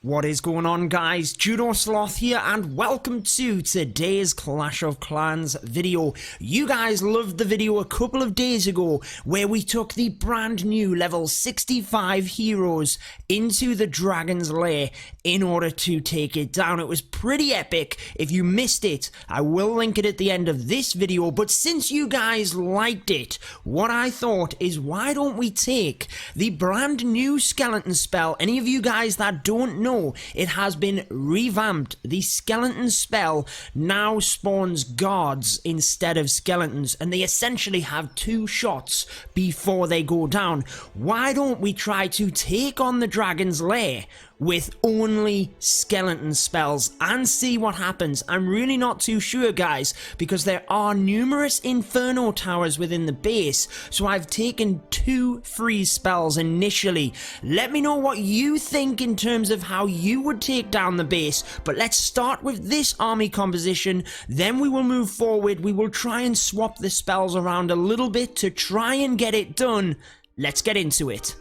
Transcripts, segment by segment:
What is going on, guys? Judo Sloth here, and welcome to today's Clash of Clans video. You guys loved the video a couple of days ago where we took the brand new level 65 heroes into the Dragons Lair in order to take it down. It was pretty epic. If you missed it, I will link it at the end of this video, but since you guys liked it, what I thought is, why don't we take the brand new skeleton spell? Any of you guys that don't know, it has been revamped. The skeleton spell now spawns guards instead of skeletons, and they essentially have 2 shots before they go down. Why don't we try to take on the Dragon's Lair with only skeleton spells and see what happens? I'm really not too sure, guys, because there are numerous Infernal Towers within the base, so I've taken 2 freeze spells initially. Let me know what you think in terms of how you would take down the base, but let's start with this army composition, then we will move forward. We will try and swap the spells around a little bit to try and get it done. Let's get into it.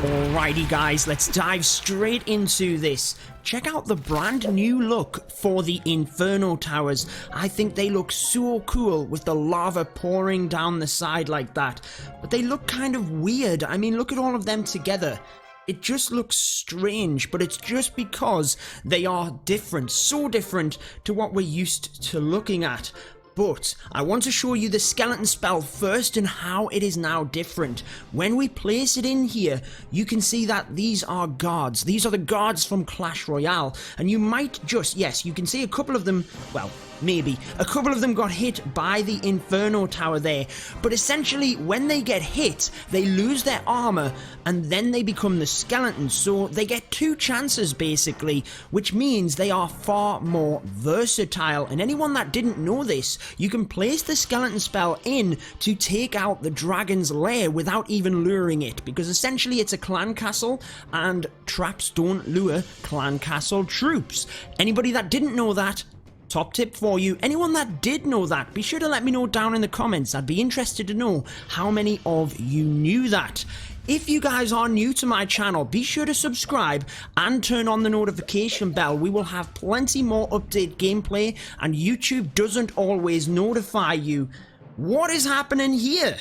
Alrighty guys, let's dive straight into this. Check out the brand new look for the Infernal Towers. I think they look so cool with the lava pouring down the side like that. But they look kind of weird. I mean, look at all of them together. It just looks strange, but it's just because they are different. So different to what we're used to looking at. But I want to show you the skeleton spell first and how it is now different. When we place it in here, you can see that these are guards. These are the guards from Clash Royale. And you might just, yes, you can see a couple of them, well, maybe. A couple of them got hit by the Infernal Tower there. But essentially, when they get hit, they lose their armor and then they become the skeletons. So they get 2 chances basically, which means they are far more versatile. And anyone that didn't know this, you can place the skeleton spell in to take out the Dragon's Lair without even luring it. Because essentially it's a clan castle and traps don't lure clan castle troops. Anybody that didn't know that, top tip for you. Anyone that did know that, be sure to let me know down in the comments. I'd be interested to know how many of you knew that. If you guys are new to my channel, be sure to subscribe and turn on the notification bell. We will have plenty more update gameplay, and YouTube doesn't always notify you. What is happening here?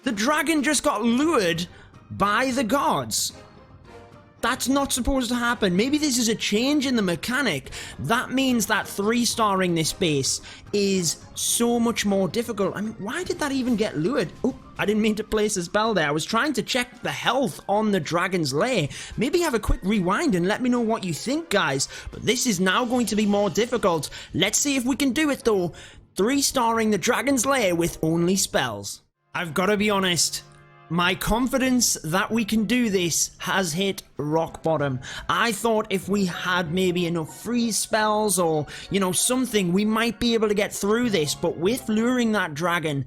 The dragon just got lured by the guards. That's not supposed to happen. Maybe this is a change in the mechanic. That means that 3-starring this base is so much more difficult. I mean, why did that even get lured? Oh, I didn't mean to place a spell there. I was trying to check the health on the Dragon's Lair. Maybe have a quick rewind and let me know what you think, guys. But this is now going to be more difficult. Let's see if we can do it, though. 3-starring the Dragon's Lair with only spells. I've got to be honest. My confidence that we can do this has hit rock bottom. I thought if we had maybe enough freeze spells or, you know, something, we might be able to get through this. But with luring that dragon,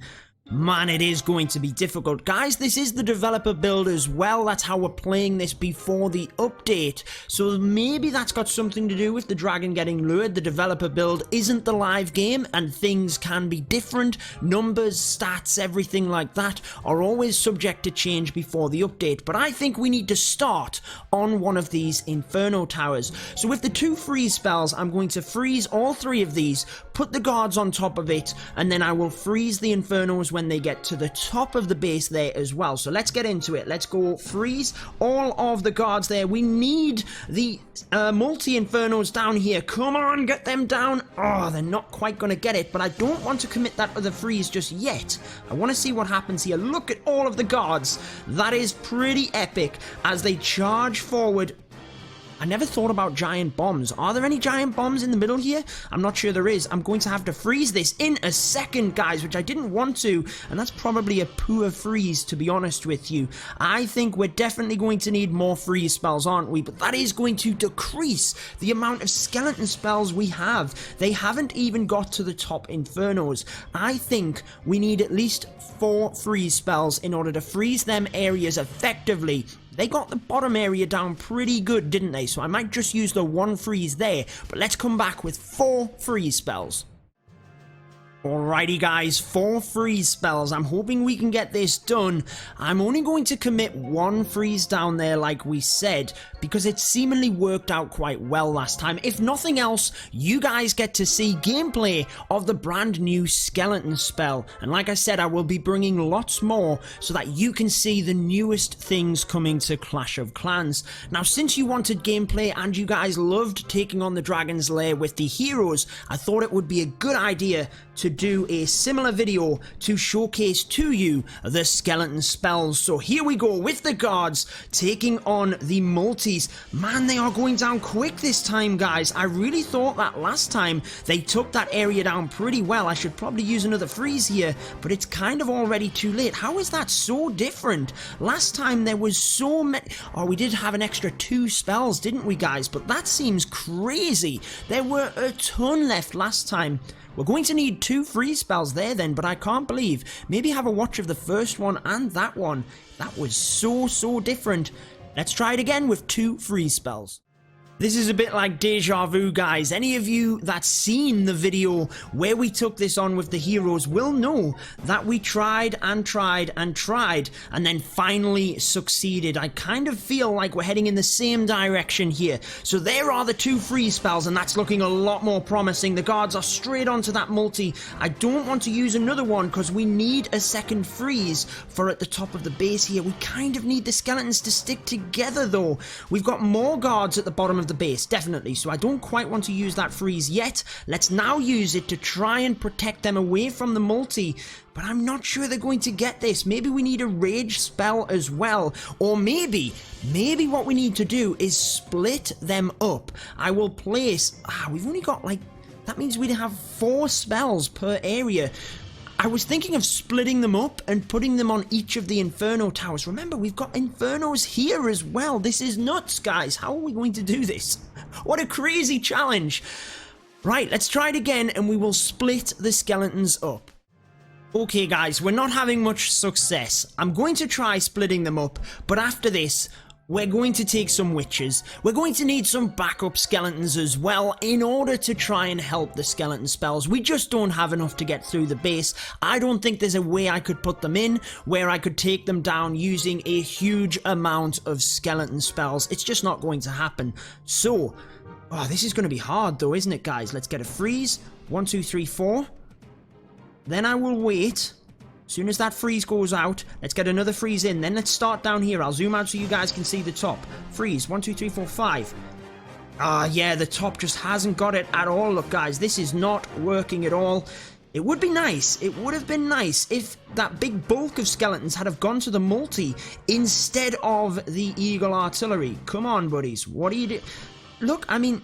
man, it is going to be difficult. Guys, this is the developer build as well. That's how we're playing this before the update. So maybe that's got something to do with the dragon getting lured. The developer build isn't the live game and things can be different. Numbers, stats, everything like that are always subject to change before the update. But I think we need to start on one of these Infernal Towers. So with the 2 freeze spells, I'm going to freeze all 3 of these, put the guards on top of it, and then I will freeze the Infernos when they get to the top of the base there as well. So let's get into it. Let's go freeze all of the guards there. We need the multi-Infernos down here. Come on, get them down. Oh, they're not quite going to get it, but I don't want to commit that other freeze just yet. I want to see what happens here. Look at all of the guards. That is pretty epic as they charge forward. I never thought about giant bombs. Are there any giant bombs in the middle here? I'm not sure there is. I'm going to have to freeze this in a second, guys, which I didn't want to. And that's probably a poor freeze, to be honest with you. I think we're definitely going to need more freeze spells, aren't we? But that is going to decrease the amount of skeleton spells we have. They haven't even got to the top Infernos. I think we need at least 4 freeze spells in order to freeze them areas effectively. They got the bottom area down pretty good, didn't they? So I might just use the 1 freeze there, but let's come back with 4 freeze spells. Alrighty guys, 4 freeze spells. I'm hoping we can get this done. I'm only going to commit 1 freeze down there like we said, because it seemingly worked out quite well last time. If nothing else, you guys get to see gameplay of the brand new skeleton spell. And like I said, I will be bringing lots more so that you can see the newest things coming to Clash of Clans. Now, since you wanted gameplay and you guys loved taking on the Dragons Lair with the heroes, I thought it would be a good idea to do a similar video to showcase to you the skeleton spells. So here we go with the guards taking on the multis. Man, they are going down quick this time, guys. I really thought that last time they took that area down pretty well. I should probably use another freeze here, but it's kind of already too late. How is that so different? Last time there was so many... Oh, we did have an extra 2 spells, didn't we, guys? But that seems crazy. There were a ton left last time. We're going to need 2 freeze spells there then, but I can't believe. Maybe have a watch of the first one and that one. That was so different. Let's try it again with 2 freeze spells. This is a bit like deja vu, guys. Any of you that's seen the video where we took this on with the heroes will know that we tried and tried and tried and then finally succeeded. I kind of feel like we're heading in the same direction here. So there are the 2 freeze spells, and that's looking a lot more promising. The guards are straight onto that multi. I don't want to use another one because we need a second freeze for at the top of the base here. We kind of need the skeletons to stick together though. We've got more guards at the bottom of the base, definitely, so I don't quite want to use that freeze yet. Let's now use it to try and protect them away from the multi, but I'm not sure they're going to get this. Maybe we need a rage spell as well, or maybe what we need to do is split them up. I will place, we've only got like, that means we'd have 4 spells per area. I was thinking of splitting them up and putting them on each of the Infernal Towers. Remember, we've got Infernos here as well. This is nuts, guys. How are we going to do this? What a crazy challenge. Right, let's try it again and we will split the skeletons up. Okay, guys, we're not having much success. I'm going to try splitting them up, but after this, we're going to take some witches. We're going to need some backup skeletons as well in order to try and help the skeleton spells. We just don't have enough to get through the base. I don't think there's a way I could put them in where I could take them down using a huge amount of skeleton spells. It's just not going to happen. So, this is going to be hard though, isn't it, guys? Let's get a freeze. 1, 2, 3, 4. Then I will wait. As soon as that freeze goes out, let's get another freeze in. Then let's start down here. I'll zoom out so you guys can see the top. Freeze. 1, 2, 3, 4, 5. Yeah, the top just hasn't got it at all. Look, guys, this is not working at all. It would be nice. It would have been nice if that big bulk of skeletons had have gone to the multi instead of the eagle artillery. Come on, buddies. What do you do? Look, I mean...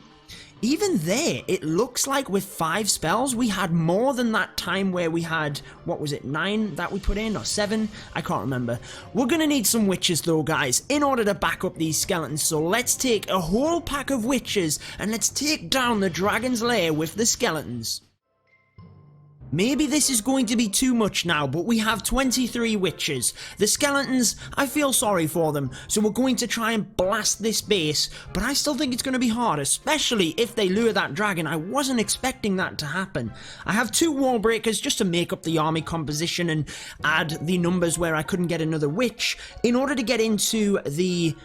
Even there, it looks like with 5 spells, we had more than that time where we had, what was it, 9 that we put in, or 7? I can't remember. We're going to need some witches though, guys, in order to back up these skeletons. So let's take a whole pack of witches, and let's take down the Dragon's Lair with the skeletons. Maybe this is going to be too much now, but we have 23 witches. The skeletons, I feel sorry for them, so we're going to try and blast this base, but I still think it's going to be hard, especially if they lure that dragon. I wasn't expecting that to happen. I have 2 wall breakers just to make up the army composition and add the numbers where I couldn't get another witch in order to get into the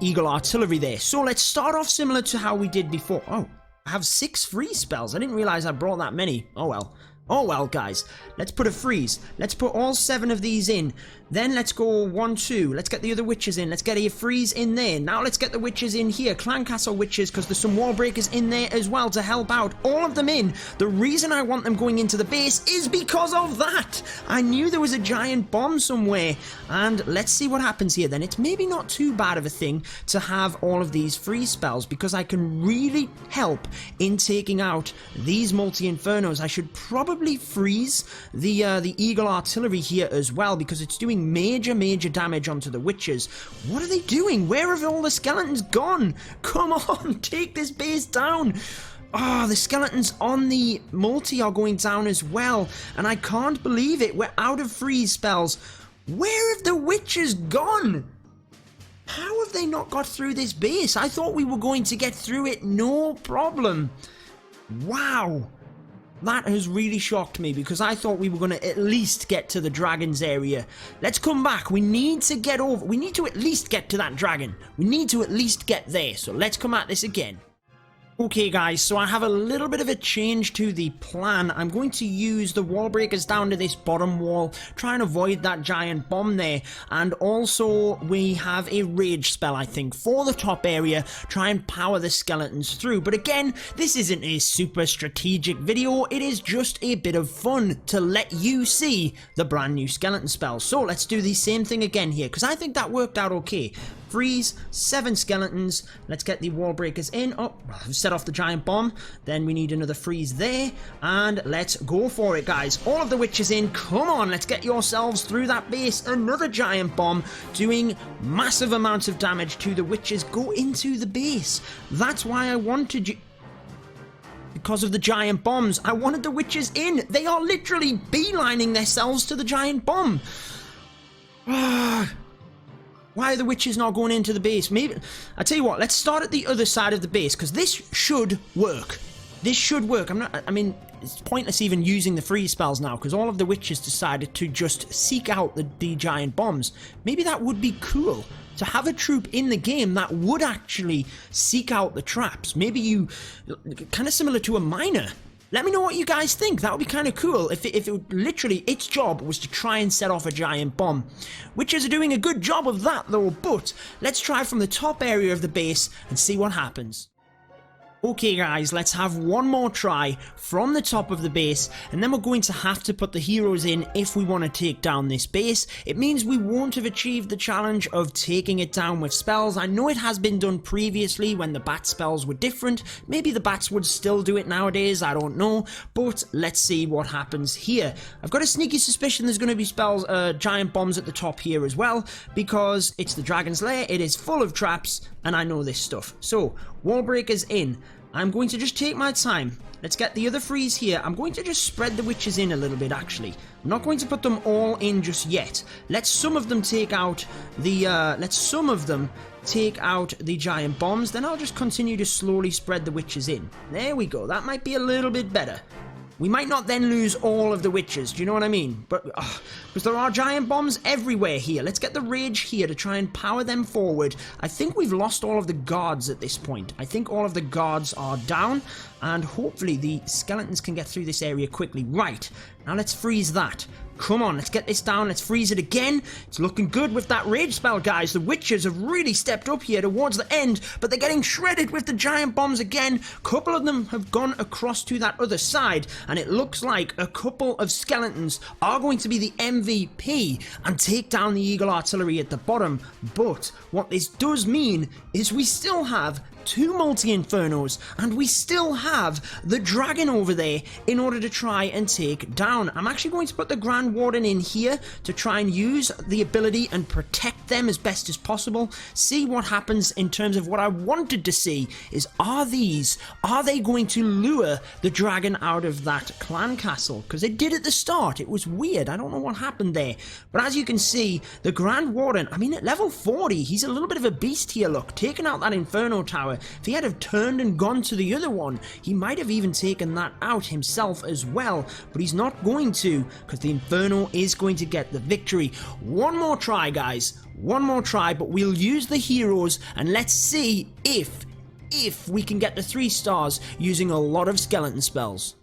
eagle artillery there. So let's start off similar to how we did before. Oh, I have 6 freeze spells. I didn't realize I brought that many. Oh well. Oh well, guys, let's put a freeze. Let's put all 7 of these in. Then let's go 1, 2. Let's get the other witches in. Let's get a freeze in there. Now let's get the witches in here. Clan Castle witches, because there's some wall breakers in there as well to help out. All of them in. The reason I want them going into the base is because of that. I knew there was a giant bomb somewhere. And let's see what happens here then. It's maybe not too bad of a thing to have all of these freeze spells, because I can really help in taking out these multi-infernos. I should probably freeze the eagle artillery here as well, because it's doing major damage onto the witches. What are they doing? Where have all the skeletons gone? Come on, take this base down. The skeletons on the multi are going down as well, and I can't believe it. We're out of freeze spells. Where have the witches gone? How have they not got through this base? I thought we were going to get through it no problem. Wow. That has really shocked me because I thought we were going to at least get to the dragon's area. Let's come back. We need to get over. We need to at least get to that dragon. We need to at least get there. So let's come at this again. Okay guys, so I have a little bit of a change to the plan. I'm going to use the wall breakers down to this bottom wall, try and avoid that giant bomb there, and also we have a rage spell, I think, for the top area, try and power the skeletons through. But again, this isn't a super strategic video, it is just a bit of fun to let you see the brand new skeleton spell. So let's do the same thing again here, because I think that worked out okay. Freeze, 7 skeletons. Let's get the wall breakers in. Oh, I've set off the giant bomb. Then we need another freeze there. And let's go for it, guys. All of the witches in. Come on, let's get yourselves through that base. Another giant bomb doing massive amounts of damage to the witches. Go into the base. That's why I wanted you... Because of the giant bombs. I wanted the witches in. They are literally beelining themselves to the giant bomb. Why are the witches not going into the base? Maybe, I tell you what, let's start at the other side of the base, because this should work. This should work. I mean, it's pointless even using the freeze spells now, because all of the witches decided to just seek out the giant bombs. Maybe that would be cool, to have a troop in the game that would actually seek out the traps. Maybe you, kind of similar to a miner. Let me know what you guys think. That would be kind of cool if it literally, its job was to try and set off a giant bomb. Witches are doing a good job of that though, but let's try from the top area of the base and see what happens. Okay guys, let's have one more try from the top of the base, and then we're going to have to put the heroes in if we want to take down this base. It means we won't have achieved the challenge of taking it down with spells. I know it has been done previously when the bat spells were different. Maybe the bats would still do it nowadays, I don't know. But let's see what happens here. I've got a sneaky suspicion there's going to be spells, giant bombs at the top here as well, because it's the Dragon's Lair, it is full of traps, and I know this stuff. So, wall breakers in. I'm going to just take my time. Let's get the other freeze here. I'm going to just spread the witches in a little bit, actually. I'm not going to put them all in just yet. Let some of them take out the, giant bombs. Then I'll just continue to slowly spread the witches in. There we go. That might be a little bit better. We might not then lose all of the witches, do you know what I mean? But, because there are giant bombs everywhere here. Let's get the rage here to try and power them forward. I think we've lost all of the guards at this point. I think all of the guards are down, and hopefully the skeletons can get through this area quickly. Right, now let's freeze that. Come on, let's get this down. Let's freeze it again. It's looking good with that rage spell, guys. The witches have really stepped up here towards the end, but they're getting shredded with the giant bombs again. A couple of them have gone across to that other side, and it looks like a couple of skeletons are going to be the MVP and take down the eagle artillery at the bottom. But what this does mean is we still have 2 multi-infernos, and we still have the dragon over there in order to try and take down. I'm actually going to put the Grand Warden in here to try and use the ability and protect them as best as possible. See what happens in terms of what I wanted to see is, are they going to lure the dragon out of that clan castle? Because they did at the start. It was weird. I don't know what happened there. But as you can see, the Grand Warden, I mean, at level 40, he's a little bit of a beast here, look. Taking out that Infernal Tower. If he had have turned and gone to the other one, he might have even taken that out himself as well, but he's not going to, because the Inferno is going to get the victory. One more try, guys. One more try, but we'll use the heroes, and let's see if we can get the 3 stars using a lot of skeleton spells.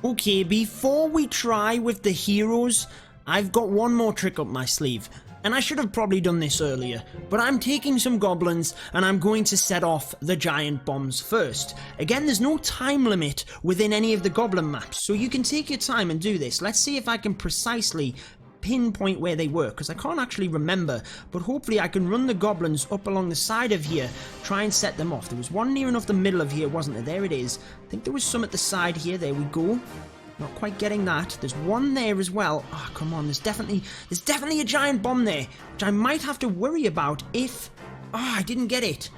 Okay, before we try with the heroes, I've got one more trick up my sleeve. And I should have probably done this earlier, but I'm taking some goblins and I'm going to set off the giant bombs first. Again, there's no time limit within any of the goblin maps, so you can take your time and do this. Let's see if I can precisely pinpoint where they were, because I can't actually remember, but hopefully I can run the goblins up along the side of here, try and set them off. There was one near enough the middle of here, wasn't there? There it is. I think there was some at the side here. There we go. Not quite getting that. There's one there as well. Oh, come on. There's definitely a giant bomb there, which I might have to worry about if... Oh, I didn't get it.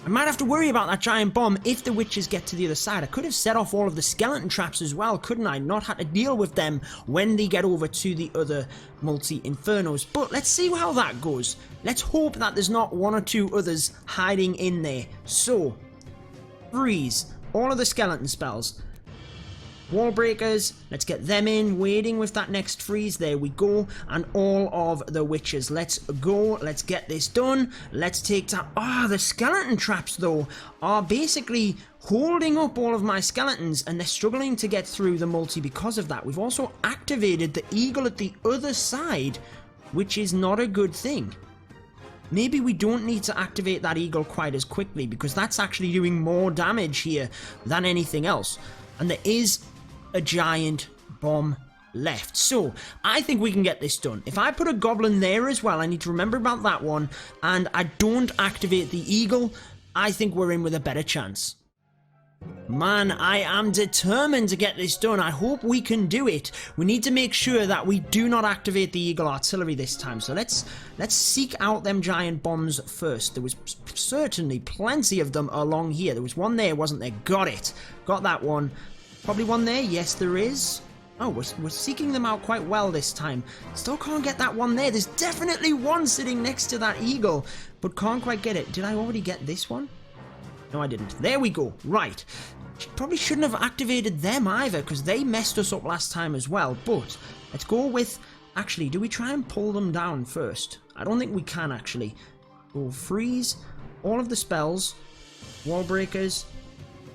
I might have to worry about that giant bomb if the witches get to the other side. I could have set off all of the skeleton traps as well, couldn't I? Not had to deal with them when they get over to the other multi-infernos. But let's see how that goes. Let's hope that there's not 1 or 2 others hiding in there. So, freeze all of the skeleton spells. Wall breakers, let's get them in, waiting with that next freeze, there we go, and all of the witches, let's go, let's get this done, let's take down, the skeleton traps though, are basically holding up all of my skeletons, and they're struggling to get through the multi because of that. We've also activated the eagle at the other side, which is not a good thing. Maybe we don't need to activate that eagle quite as quickly, because that's actually doing more damage here than anything else, and there is a giant bomb left. So I think we can get this done. If I put a goblin there as well, I need to remember about that one, and I don't activate the eagle, I think we're in with a better chance. Man, I am determined to get this done. I hope we can do it. We need to make sure that we do not activate the eagle artillery this time. So let's seek out them giant bombs first. There was certainly plenty of them along here. There was one there, wasn't there? Got it. Got that one. Probably one there. Yes, there is. Oh, we're seeking them out quite well this time. Still can't get that one there. There's definitely one sitting next to that eagle, but can't quite get it. Did I already get this one? No, I didn't. There we go. Right. Probably shouldn't have activated them either, because they messed us up last time as well. But let's go with... Actually, do we try and pull them down first? I don't think we can, actually. We'll freeze all of the spells. Wall breakers.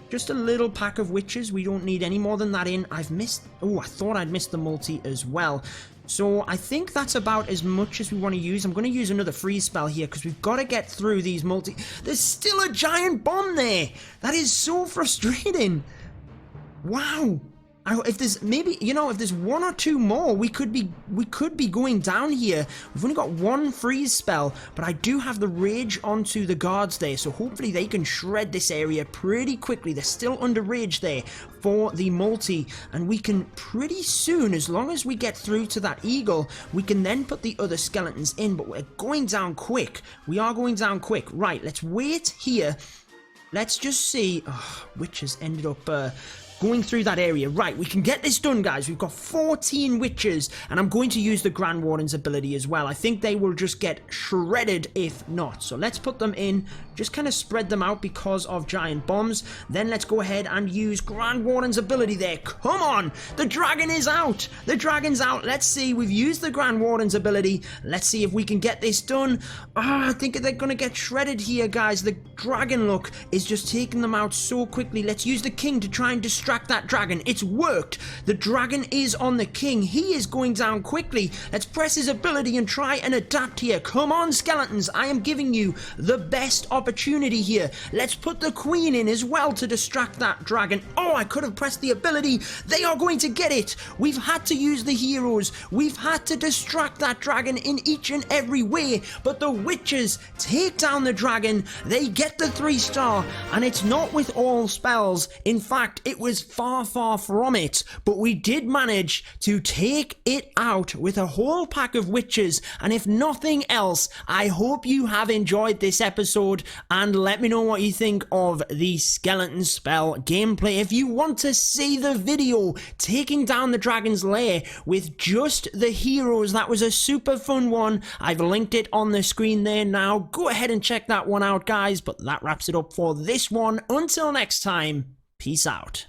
Just a little pack of witches. We don't need any more than that in. I've missed... Oh, I thought I'd missed the multi as well. So I think that's about as much as we want to use. I'm going to use another freeze spell here, because we've got to get through these multi... There's still a giant bomb there! That is so frustrating! Wow! If there's maybe, you know, if there's one or two more, we could be going down here. We've only got one freeze spell, but I do have the rage onto the guards there, so hopefully they can shred this area pretty quickly. They're still under rage there for the multi, and we can pretty soon, as long as we get through to that eagle, we can then put the other skeletons in, but we're going down quick. We are going down quick. Right, let's wait here. Let's just see. Oh, witches ended up... going through that area. Right, we can get this done, guys. We've got 14 witches, and I'm going to use the Grand Warden's ability as well. I think they will just get shredded if not. So let's put them in, just kind of spread them out because of giant bombs. Then let's go ahead and use Grand Warden's ability there. Come on! The dragon is out! The dragon's out! Let's see. We've used the Grand Warden's ability. Let's see if we can get this done. I think they're going to get shredded here, guys. The dragon, look, is just taking them out so quickly. Let's use the king to try and distract that dragon. It's worked. The dragon is on the king. He is going down quickly. Let's press his ability and try and adapt here. Come on, skeletons. I am giving you the best opportunity here. Let's put the queen in as well to distract that dragon. Oh, I could have pressed the ability. They are going to get it. We've had to use the heroes. We've had to distract that dragon in each and every way, but the witches take down the dragon. They get the 3-star, and it's not with all spells. In fact, it was far from it, but we did manage to take it out with a whole pack of witches. And if nothing else, I hope you have enjoyed this episode, and let me know what you think of the skeleton spell gameplay. If you want to see the video taking down the Dragon's Lair with just the heroes, that was a super fun one. I've linked it on the screen there now. Go ahead and check that one out, guys. But that wraps it up for this one. Until next time, peace out.